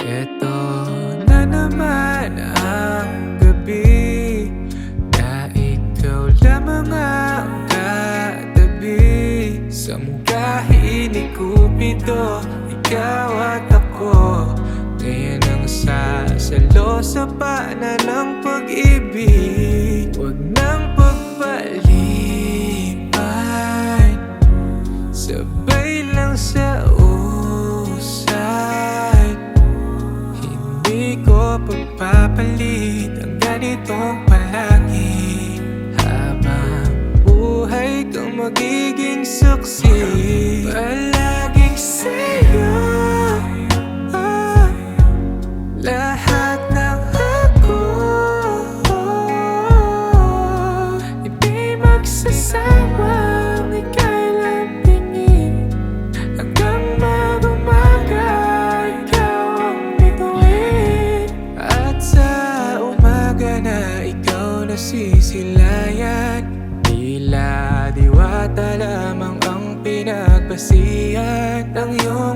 Eto na naman ang gabi na ikaw lamang ang katabi. Sa mungkahi ni Cupido, ikaw at ako ngayon ang sasalo sa paanan ng pag-ibig. Huwag nang pagpaliban, sabay lang sa usay. Hindi ko pagpapalit ang ganitong palagi. Habang buhay kang magiging suksi, palaging sa'yo lahat ng ako. Hindi magsasawang ika'y lambingin hanggang mag-umaga, ikaw ang bituin. At sa umaga na ikaw nasisilayan, tila diwata lamang ang pinagbasihan ng iyong